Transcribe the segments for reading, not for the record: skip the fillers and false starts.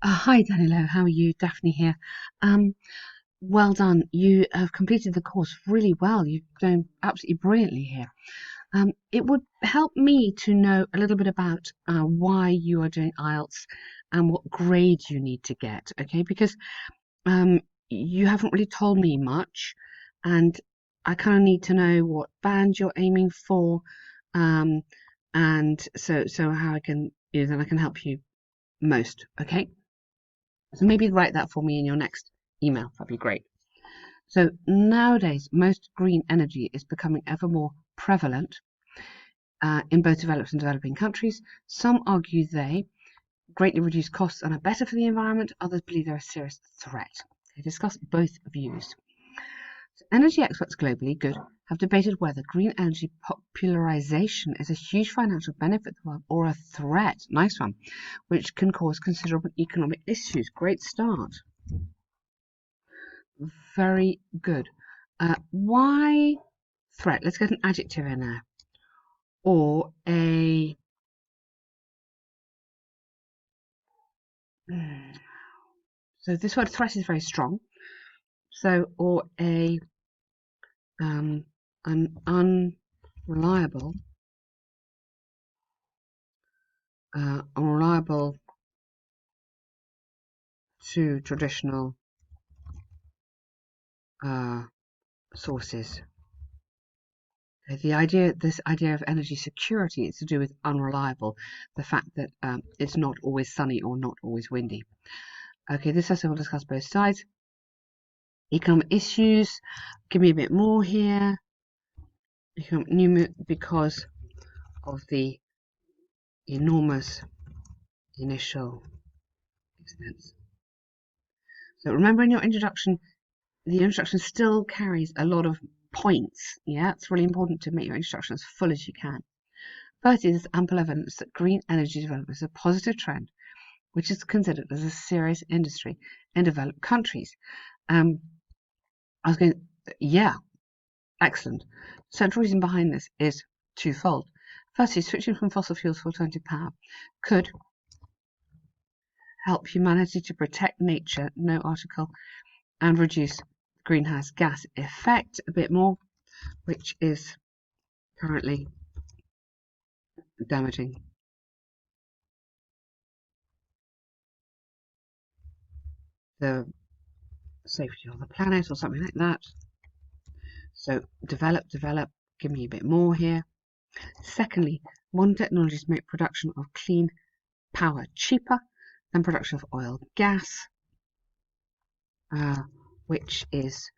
Hi, Danylo. How are you? Daphne here. Um, well done. You have completed the course really well. You've done absolutely brilliantly here. It would help me to know a little bit about why you are doing IELTS and what grade you need to get, okay? Because you haven't really told me much, and I kind of need to know what band you're aiming for, um, and so how I can, then I can help you most, okay? So maybe write that for me in your next email. That'd be great. So nowadays, most green energy is becoming ever more prevalent in both developed and developing countries. Some argue they greatly reduce costs and are better for the environment. Others believe they're a serious threat. They discuss both views. So energy experts globally, good, have debated whether green energy popularization is a huge financial benefit to the world or a threat, nice one, which can cause considerable economic issues. Great start. Very good. Why threat? Let's get an adjective in there. Or a... So this word threat is very strong. So, or an unreliable, unreliable to traditional sources. This idea of energy security is to do with unreliable, the fact that it's not always sunny or not always windy. Okay, this essay will discuss both sides. Economic issues, give me a bit more here. Because of the enormous initial expense. So remember in your introduction, the introduction still carries a lot of points. Yeah, it's really important to make your introduction as full as you can. Firstly, there's ample evidence that green energy development is a positive trend, which is considered as a serious industry in developed countries. Yeah, excellent. The central reason behind this is twofold. Firstly, switching from fossil fuels for alternative power could help humanity to protect nature, no article, and reduce greenhouse gas effect a bit more, which is currently damaging the safety of the planet or something like that. So develop, give me a bit more here. Secondly, modern technologies make production of clean power cheaper than production of oil gas, which is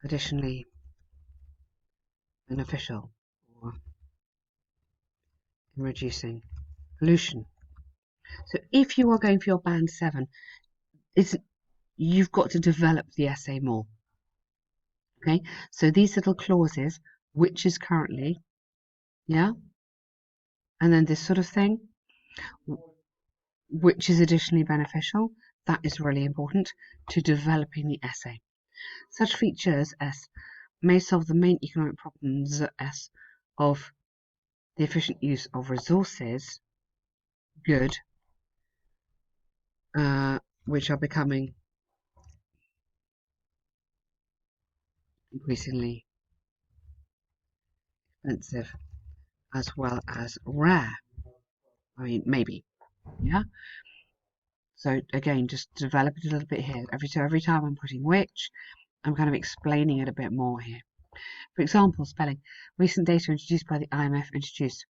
additionally beneficial in reducing pollution. So if you are going for your band 7, you've got to develop the essay more. Okay, so these little clauses, which is currently, yeah, and then this sort of thing, which is additionally beneficial, that is really important to developing the essay. Such features as may solve the main economic problems as of the efficient use of resources, good, which are becoming increasingly expensive as well as rare. I mean, maybe, yeah. So again, just develop it a little bit here. Every time I'm putting which, I'm kind of explaining it a bit more here. For example, spelling. Recent data introduced by the IMF introduced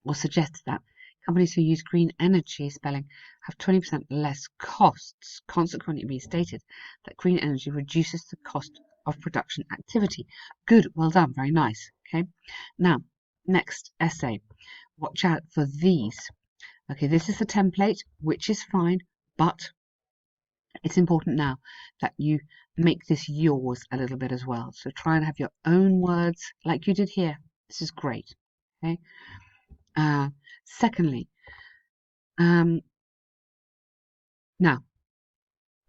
or suggests that companies who use green energy spelling have 20% less costs. Consequently, being stated that green energy reduces the cost of production activity. Good, well done, very nice. Okay, now next essay. Watch out for these. Okay, this is the template, which is fine, but it's important now that you make this yours a little bit as well. So try and have your own words like you did here. This is great. Okay. Secondly, now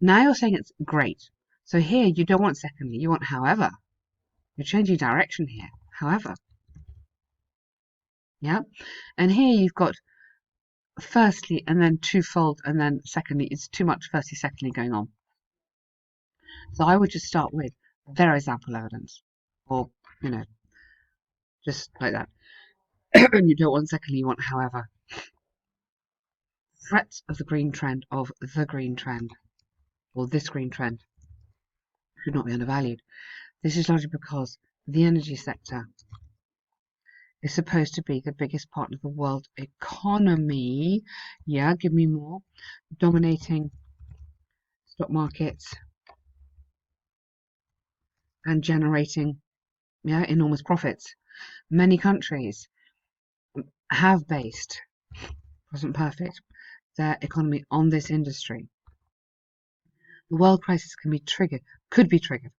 you're saying it's great. So here you don't want secondly, you want however. You're changing direction here. However. Yeah. And here you've got firstly, and then twofold, and then secondly, it's too much firstly, secondly going on. So I would just start with there is ample evidence, or, you know, just like that. And you don't want secondly, you want however. Threats of the green trend, or this green trend, should not be undervalued. This is largely because the energy sector is supposed to be the biggest part of the world economy. Yeah, give me more. Dominating stock markets and generating, yeah, enormous profits. Many countries have based, wasn't perfect, their economy on this industry. The world crisis could be triggered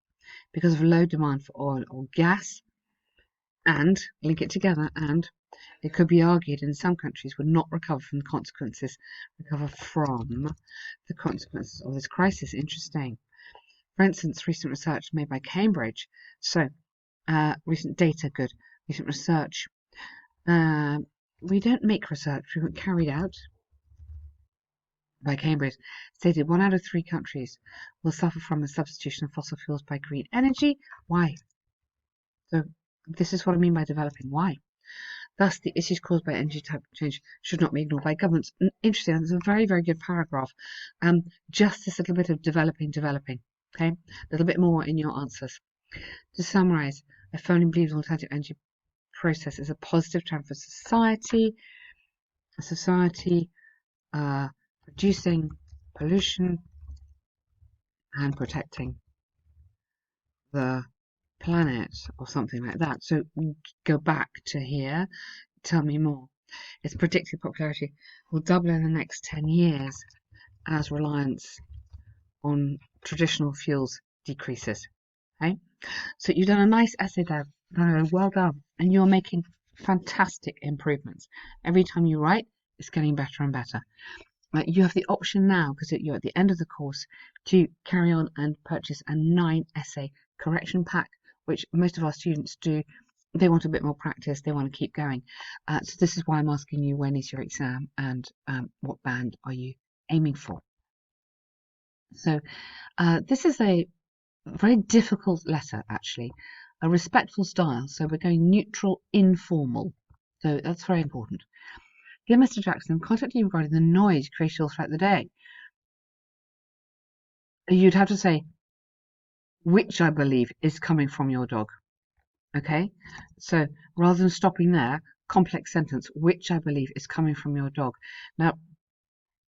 because of low demand for oil or gas, and link it together, and it could be argued in some countries would not recover from the consequences of this crisis. Interesting. For instance, recent research made by Cambridge. So, recent data, good. Recent research. We don't make research, we want carried out by Cambridge, stated 1 out of 3 countries will suffer from a substitution of fossil fuels by green energy. Why? So, this is what I mean by developing. Why? Thus, the issues caused by energy type change should not be ignored by governments. Interesting. There's a very, very good paragraph. Just this little bit of developing. Okay, a little bit more in your answers. To summarize, I firmly believe the alternative energy process is a positive trend for society. Reducing pollution and protecting the planet, or something like that. So go back to here. Tell me more. Its predicted popularity will double in the next 10 years as reliance on traditional fuels decreases. Okay, so you've done a nice essay there. Well done, and you're making fantastic improvements. Every time you write, it's getting better and better. You have the option now, because you're at the end of the course, to carry on and purchase a 9 essay correction pack, which most of our students do. They want a bit more practice, they want to keep going. So this is why I'm asking you, when is your exam, and what band are you aiming for? So this is a very difficult letter, actually. A respectful style, so we're going neutral, informal. So that's very important. Dear Mr. Jackson, I'm contacting you regarding the noise created all throughout the day. You'd have to say, which I believe is coming from your dog. Okay? So rather than stopping there, complex sentence, which I believe is coming from your dog. Now,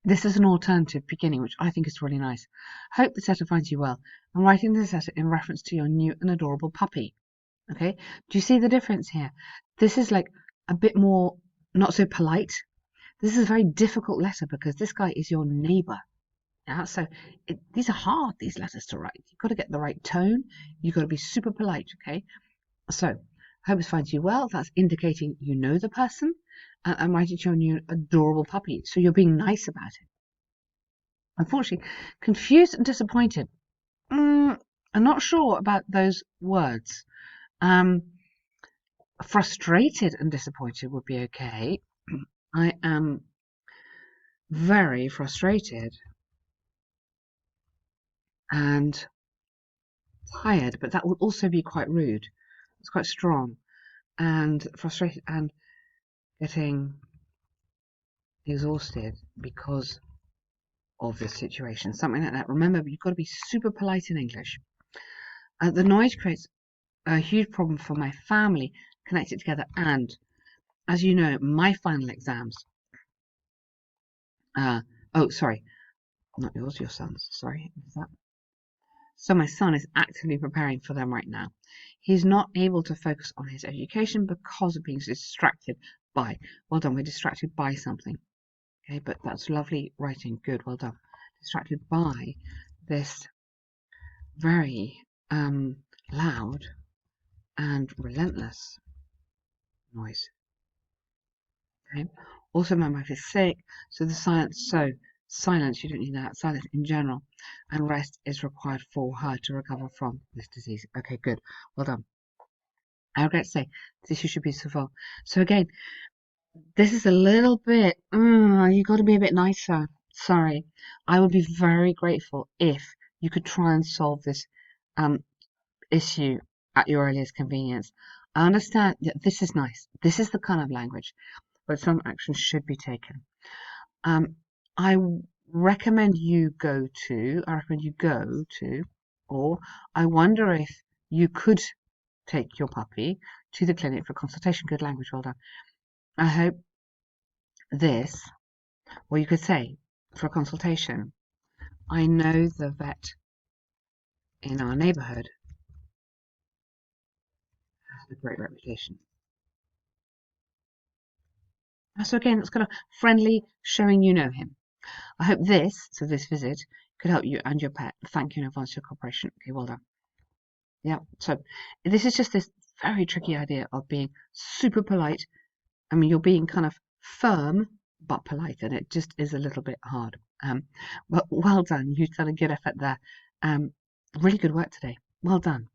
this is an alternative beginning, which I think is really nice. Hope this letter finds you well. I'm writing this letter in reference to your new and adorable puppy. Okay? Do you see the difference here? This is like a bit more not so polite. This is a very difficult letter because this guy is your neighbor. Yeah, so these are hard, these letters to write. You've got to get the right tone. You've got to be super polite, okay? So, hope this finds you well. That's indicating you know the person. I'm writing to your new adorable puppy. So you're being nice about it. Unfortunately, confused and disappointed. I'm not sure about those words. Frustrated and disappointed would be okay. I am very frustrated and tired, but that would also be quite rude. It's quite strong. And frustrated and getting exhausted because of this situation. Something like that. Remember, you've got to be super polite in English. The noise creates a huge problem for my family connected together, and as you know, my final exams. Oh, sorry, not yours, your son's. Sorry, is that? So my son is actively preparing for them right now. He's not able to focus on his education because of being distracted by. Well done, we're distracted by something. Okay, but that's lovely writing. Good, well done. Distracted by this very loud and relentless noise. Okay. Also, my wife is sick, so the silence. So silence, you don't need that. Silence in general, and rest is required for her to recover from this disease. Okay, good. Well done. I regret to say this issue should be solved. So again, This is a little bit, you got to be a bit nicer. Sorry. I would be very grateful if you could try and solve this um, issue at your earliest convenience. I understand that this is nice. This is the kind of language where some action should be taken. Um, I I recommend you go to, or I wonder if you could take your puppy to the clinic for consultation. Good language, well done. I hope this, or you could say for a consultation, I know the vet in our neighbourhood has a great reputation. So again, it's kind of friendly, showing you know him. I hope this visit, could help you and your pet. Thank you in advance for your cooperation. Okay, well done. Yeah, so this is just this very tricky idea of being super polite. I mean, you're being kind of firm but polite, and it just is a little bit hard. But well done. You've done a good effort there. Um, Really good work today. Well done.